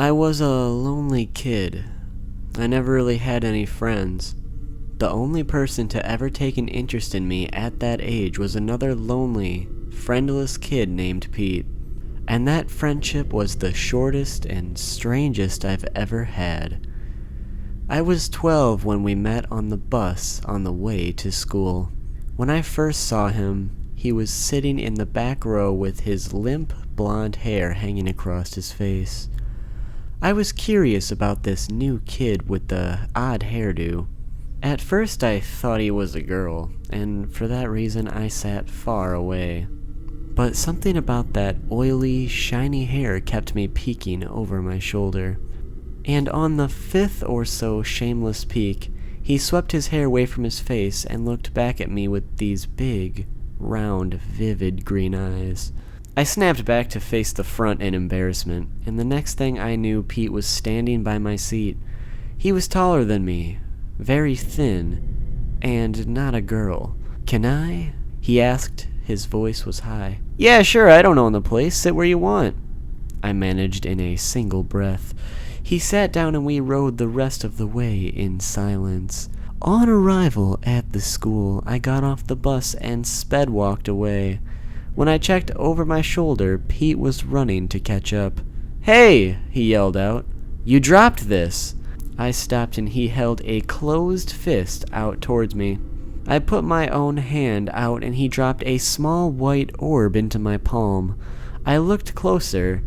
I was a lonely kid. I never really had any friends. The only person to ever take an interest in me at that age was another lonely, friendless kid named Pete. And that friendship was the shortest and strangest I've ever had. I was 12 when we met on the bus on the way to school. When I first saw him, he was sitting in the back row with his limp blonde hair hanging across his face. I was curious about this new kid with the odd hairdo. At first I thought he was a girl, and for that reason I sat far away. But something about that oily, shiny hair kept me peeking over my shoulder. And on the fifth or so shameless peek, he swept his hair away from his face and looked back at me with these big, round, vivid green eyes. I snapped back to face the front in embarrassment, and the next thing I knew, Pete was standing by my seat. He was taller than me, very thin, and not a girl. "Can I?" he asked. His voice was high. "Yeah, sure, I don't own the place. Sit where you want," I managed in a single breath. He sat down and we rode the rest of the way in silence. On arrival at the school, I got off the bus and sped walked away. When I checked over my shoulder, Pete was running to catch up. "Hey!" he yelled out. "You dropped this!" I stopped and he held a closed fist out towards me. I put my own hand out and he dropped a small white orb into my palm. I looked closer,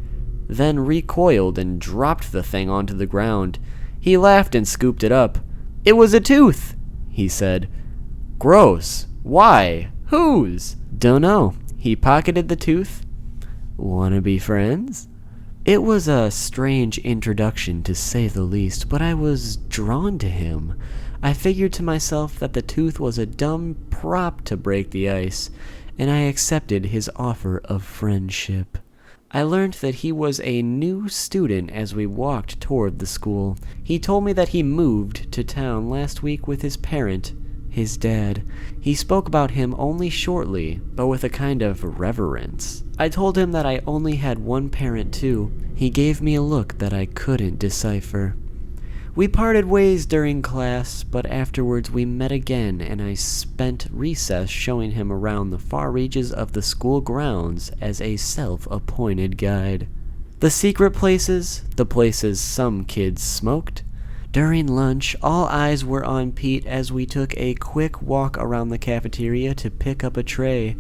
then recoiled and dropped the thing onto the ground. He laughed and scooped it up. "It was a tooth," he said. "Gross. Why? Whose?" "Dunno." He pocketed the tooth. "Wanna be friends?" It was a strange introduction, to say the least, but I was drawn to him. I figured to myself that the tooth was a dumb prop to break the ice, and I accepted his offer of friendship. I learned that he was a new student as we walked toward the school. He told me that he moved to town last week with his parent, his dad. He spoke about him only shortly, but with a kind of reverence. I told him that I only had one parent too. He gave me a look that I couldn't decipher. We parted ways during class, but afterwards we met again and I spent recess showing him around the far reaches of the school grounds as a self-appointed guide. The secret places, the places some kids smoked. During lunch, all eyes were on Pete as we took a quick walk around the cafeteria to pick up a tray.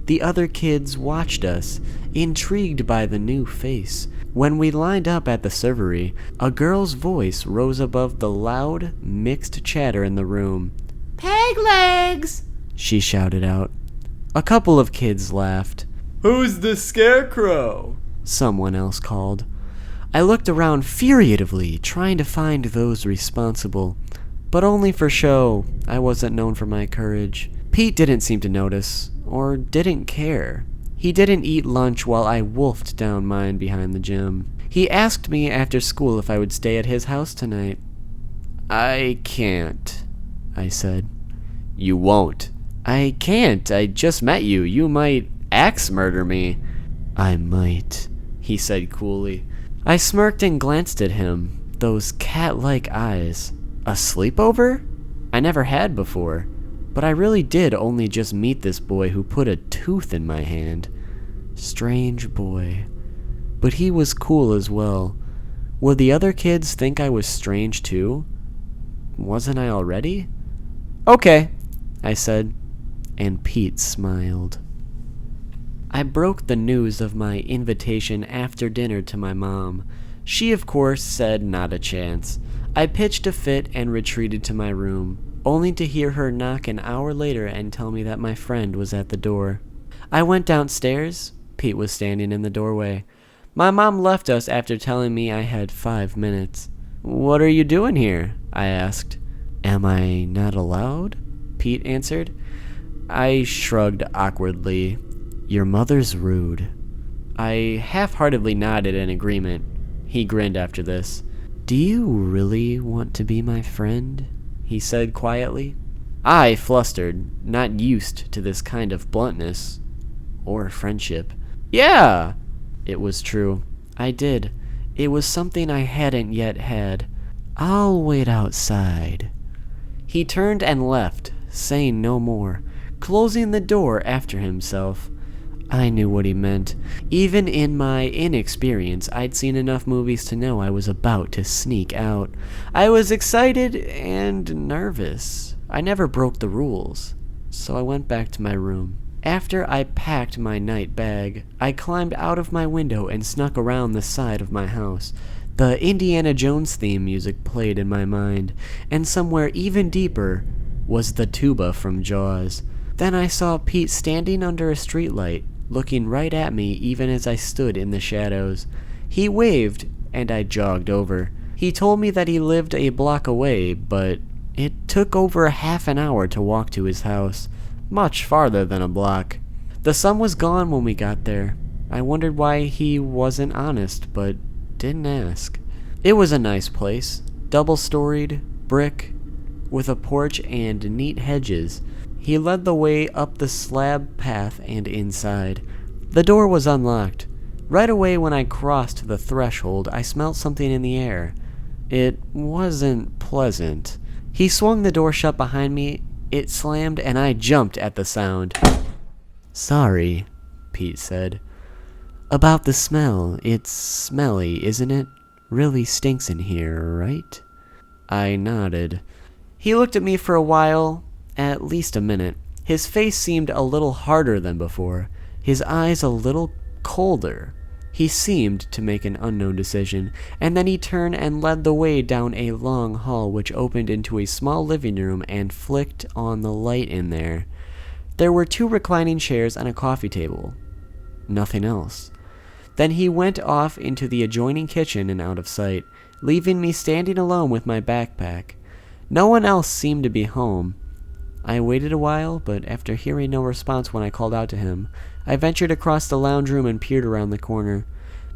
The other kids watched us, intrigued by the new face. When we lined up at the servery, a girl's voice rose above the loud, mixed chatter in the room. "Peg legs!" she shouted out. A couple of kids laughed. "Who's the scarecrow?" someone else called. I looked around furiously, trying to find those responsible, but only for show. I wasn't known for my courage. Pete didn't seem to notice, or didn't care. He didn't eat lunch while I wolfed down mine behind the gym. He asked me after school if I would stay at his house tonight. "I can't," I said. "You won't." "I can't. I just met you. You might axe murder me." "I might," he said coolly. I smirked and glanced at him. Those cat-like eyes. A sleepover? I never had before. But I really did only just meet this boy who put a tooth in my hand. Strange boy. But he was cool as well. Would the other kids think I was strange too? Wasn't I already? "Okay," I said, and Pete smiled. I broke the news of my invitation after dinner to my mom. She, of course, said not a chance. I pitched a fit and retreated to my room, only to hear her knock an hour later and tell me that my friend was at the door. I went downstairs. Pete was standing in the doorway. My mom left us after telling me I had 5 minutes. "What are you doing here?" I asked. "Am I not allowed?" Pete answered. I shrugged awkwardly. "Your mother's rude." I half-heartedly nodded in agreement. He grinned after this. "Do you really want to be my friend?" he said quietly. I flustered, not used to this kind of bluntness. Or friendship. "Yeah!" It was true. I did. It was something I hadn't yet had. "I'll wait outside." He turned and left, saying no more, closing the door after himself. I knew what he meant. Even in my inexperience, I'd seen enough movies to know I was about to sneak out. I was excited and nervous. I never broke the rules, so I went back to my room. After I packed my night bag, I climbed out of my window and snuck around the side of my house. The Indiana Jones theme music played in my mind, and somewhere even deeper was the tuba from Jaws. Then I saw Pete standing under a streetlight, looking right at me even as I stood in the shadows. He waved, and I jogged over. He told me that he lived a block away, but it took over half an hour to walk to his house. Much farther than a block. The sun was gone when we got there. I wondered why he wasn't honest, but didn't ask. It was a nice place, double-storied, brick, with a porch and neat hedges. He led the way up the slab path and inside. The door was unlocked. Right away when I crossed the threshold, I smelt something in the air. It wasn't pleasant. He swung the door shut behind me. It slammed and I jumped at the sound. "Sorry," Pete said. "About the smell. It's smelly, isn't it? Really stinks in here, right?" I nodded. He looked at me for a while, at least a minute. His face seemed a little harder than before, his eyes a little colder. He seemed to make an unknown decision, and then he turned and led the way down a long hall which opened into a small living room and flicked on the light in there. There were 2 reclining chairs and a coffee table. Nothing else. Then he went off into the adjoining kitchen and out of sight, leaving me standing alone with my backpack. No one else seemed to be home. I waited a while, but after hearing no response when I called out to him, I ventured across the lounge room and peered around the corner.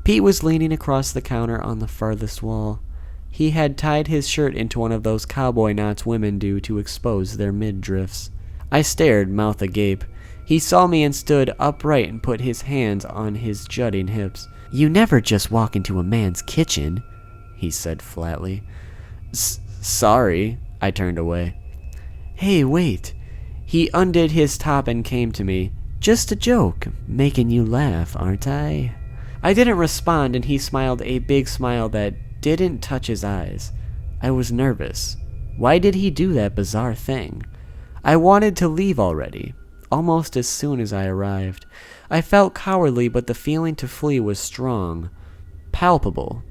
Pete was leaning across the counter on the farthest wall. He had tied his shirt into one of those cowboy knots women do to expose their midriffs. I stared, mouth agape. He saw me and stood upright and put his hands on his jutting hips. "You never just walk into a man's kitchen," he said flatly. Sorry, I turned away. "Hey, wait." He undid his top and came to me. "Just a joke, making you laugh, aren't I?" I didn't respond, and he smiled a big smile that didn't touch his eyes. I was nervous. Why did he do that bizarre thing? I wanted to leave already, almost as soon as I arrived. I felt cowardly, but the feeling to flee was strong, palpable.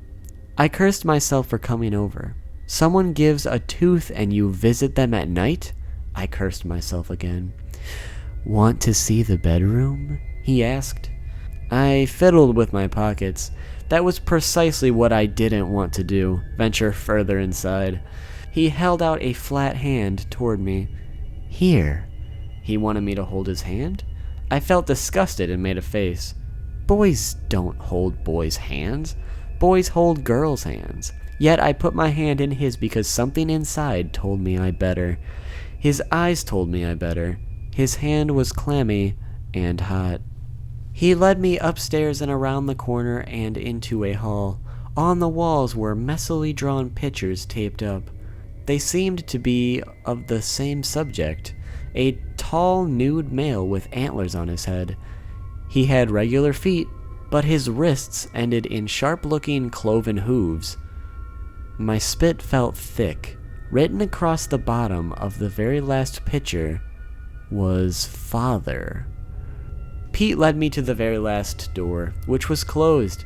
I cursed myself for coming over. Someone gives a tooth and you visit them at night? I cursed myself again. "Want to see the bedroom?" he asked. I fiddled with my pockets. That was precisely what I didn't want to do, venture further inside. He held out a flat hand toward me. "Here." He wanted me to hold his hand? I felt disgusted and made a face. Boys don't hold boys' hands. Boys hold girls' hands. Yet I put my hand in his because something inside told me I better. His eyes told me I better. His hand was clammy and hot. He led me upstairs and around the corner and into a hall. On the walls were messily drawn pictures taped up. They seemed to be of the same subject. A tall, nude male with antlers on his head. He had regular feet, but his wrists ended in sharp-looking cloven hooves. My spit felt thick. Written across the bottom of the very last picture was Father. Pete led me to the very last door, which was closed.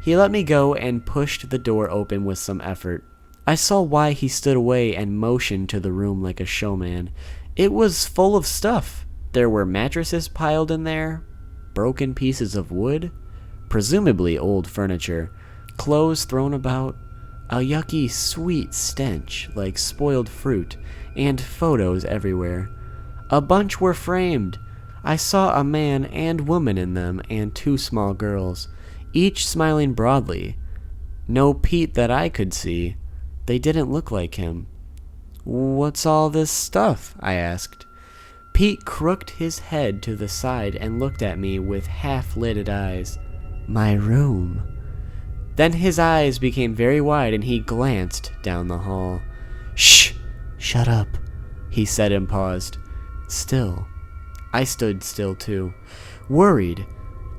He let me go and pushed the door open with some effort. I saw why he stood away and motioned to the room like a showman. It was full of stuff. There were mattresses piled in there, broken pieces of wood, presumably old furniture, clothes thrown about, a yucky sweet stench like spoiled fruit, and photos everywhere. A bunch were framed. I saw a man and woman in them and 2 small girls, each smiling broadly. No Pete that I could see. They didn't look like him. "What's all this stuff?" I asked. Pete crooked his head to the side and looked at me with half-lidded eyes. "My room. Then his eyes became very wide and he glanced down the hall. "Shh! Shut up," he said and paused. Still. I stood still too, worried.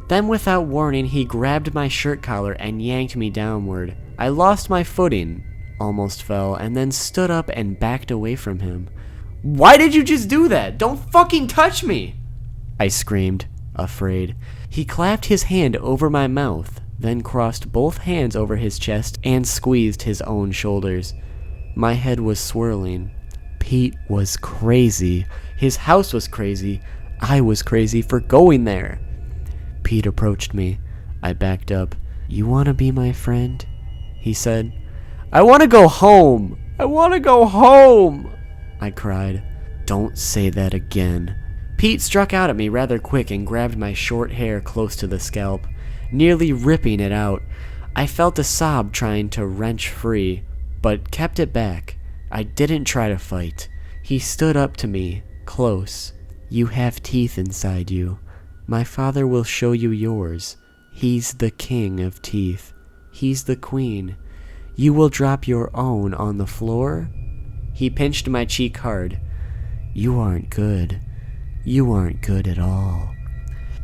Then without warning, he grabbed my shirt collar and yanked me downward. I lost my footing, almost fell, and then stood up and backed away from him. "Why did you just do that? Don't fucking touch me!" I screamed, afraid. He clapped his hand over my mouth, then crossed both hands over his chest and squeezed his own shoulders. My head was swirling. Pete was crazy. His house was crazy. I was crazy for going there. Pete approached me. I backed up. "You want to be my friend?" he said. "I want to go home. I want to go home," I cried. "Don't say that again." Pete struck out at me rather quick and grabbed my short hair close to the scalp, nearly ripping it out. I felt a sob trying to wrench free, but kept it back. I didn't try to fight. He stood up to me, close. "You have teeth inside you. My father will show you yours. He's the king of teeth. He's the queen. You will drop your own on the floor?" He pinched my cheek hard. "You aren't good. You aren't good at all."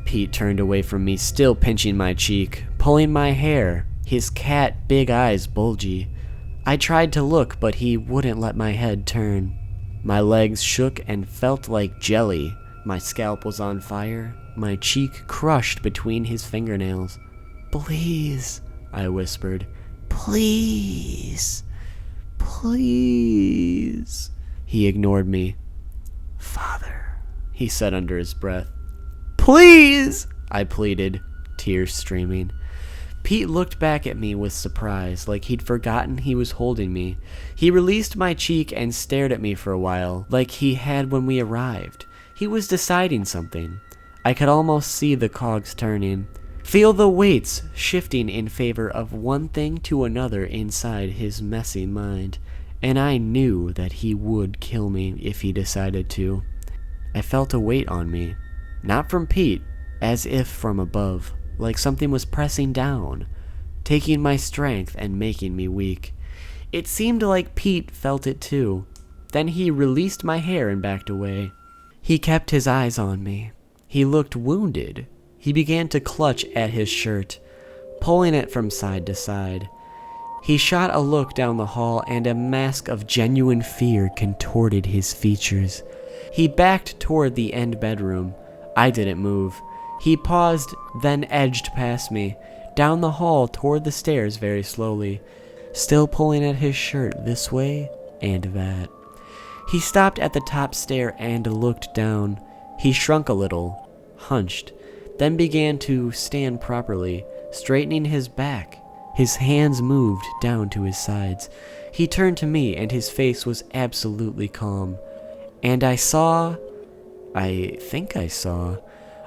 Pete turned away from me, still pinching my cheek, pulling my hair, his cat big eyes bulgy. I tried to look, but he wouldn't let my head turn. My legs shook and felt like jelly. My scalp was on fire, my cheek crushed between his fingernails. "Please," I whispered. "Please. Please." He ignored me. "Father," he said under his breath. "Please," I pleaded, tears streaming. Pete looked back at me with surprise, like he'd forgotten he was holding me. He released my cheek and stared at me for a while, like he had when we arrived. He was deciding something. I could almost see the cogs turning, feel the weights shifting in favor of one thing to another inside his messy mind, and I knew that he would kill me if he decided to. I felt a weight on me, not from Pete, as if from above, like something was pressing down, taking my strength and making me weak. It seemed like Pete felt it too. Then he released my hair and backed away. He kept his eyes on me. He looked wounded. He began to clutch at his shirt, pulling it from side to side. He shot a look down the hall, and a mask of genuine fear contorted his features. He backed toward the end bedroom. I didn't move. He paused, then edged past me, down the hall toward the stairs very slowly, still pulling at his shirt this way and that. He stopped at the top stair and looked down. He shrunk a little, hunched, then began to stand properly, straightening his back. His hands moved down to his sides. He turned to me, and his face was absolutely calm. And I think I saw,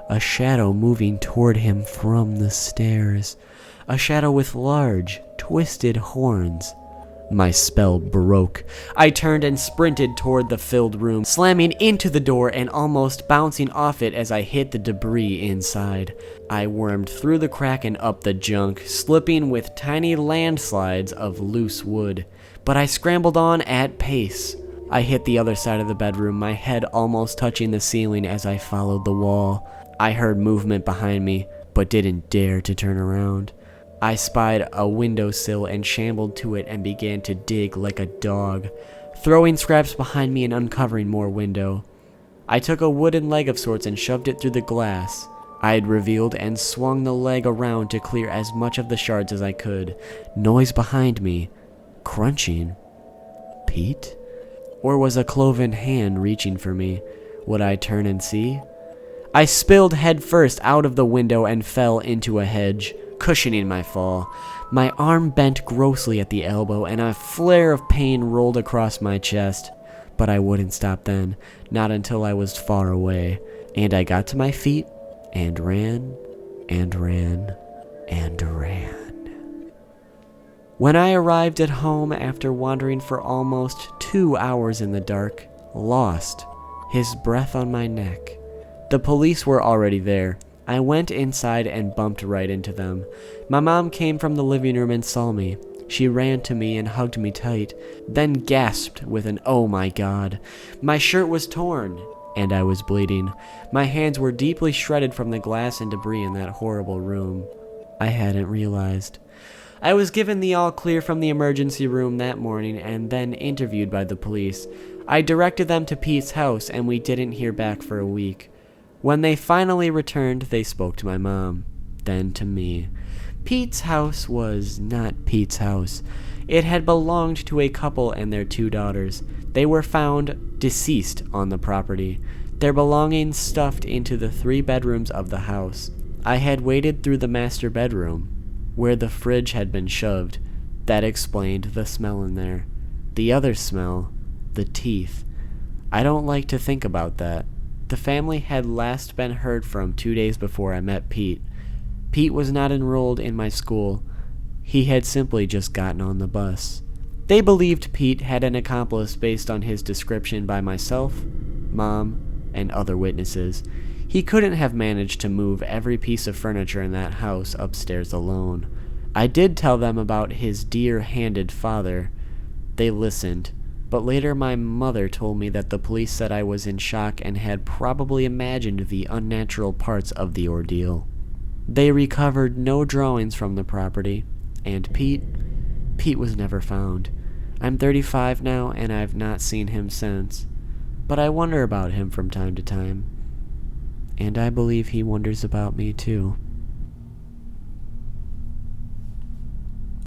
a shadow moving toward him from the stairs. A shadow with large, twisted horns. My spell broke. I turned and sprinted toward the filled room, slamming into the door and almost bouncing off it as I hit the debris inside. I wormed through the crack and up the junk, slipping with tiny landslides of loose wood. But I scrambled on at pace. I hit the other side of the bedroom, my head almost touching the ceiling as I followed the wall. I heard movement behind me, but didn't dare to turn around. I spied a windowsill and shambled to it and began to dig like a dog, throwing scraps behind me and uncovering more window. I took a wooden leg of sorts and shoved it through the glass I had revealed and swung the leg around to clear as much of the shards as I could. Noise behind me. Crunching. Pete? Or was a cloven hand reaching for me? Would I turn and see? I spilled headfirst out of the window and fell into a hedge, cushioning my fall. My arm bent grossly at the elbow, and a flare of pain rolled across my chest. But I wouldn't stop then, not until I was far away, and I got to my feet and ran and ran and ran. When I arrived at home after wandering for almost 2 hours in the dark, lost, his breath on my neck, the police were already there. I went inside and bumped right into them. My mom came from the living room and saw me. She ran to me and hugged me tight, then gasped with an "Oh my God." My shirt was torn, and I was bleeding. My hands were deeply shredded from the glass and debris in that horrible room. I hadn't realized. I was given the all clear from the emergency room that morning and then interviewed by the police. I directed them to Pete's house, and we didn't hear back for a week. When they finally returned, they spoke to my mom, then to me. Pete's house was not Pete's house. It had belonged to a couple and their 2 daughters. They were found deceased on the property, their belongings stuffed into the 3 bedrooms of the house. I had waded through the master bedroom, where the fridge had been shoved. That explained the smell in there. The other smell, the teeth. I don't like to think about that. The family had last been heard from 2 days before I met Pete. Pete was not enrolled in my school. He had simply just gotten on the bus. They believed Pete had an accomplice based on his description by myself, Mom, and other witnesses. He couldn't have managed to move every piece of furniture in that house upstairs alone. I did tell them about his dear-handed father. They listened, but later my mother told me that the police said I was in shock and had probably imagined the unnatural parts of the ordeal. They recovered no drawings from the property, and Pete was never found. I'm 35 now, and I've not seen him since, but I wonder about him from time to time. And I believe he wonders about me too.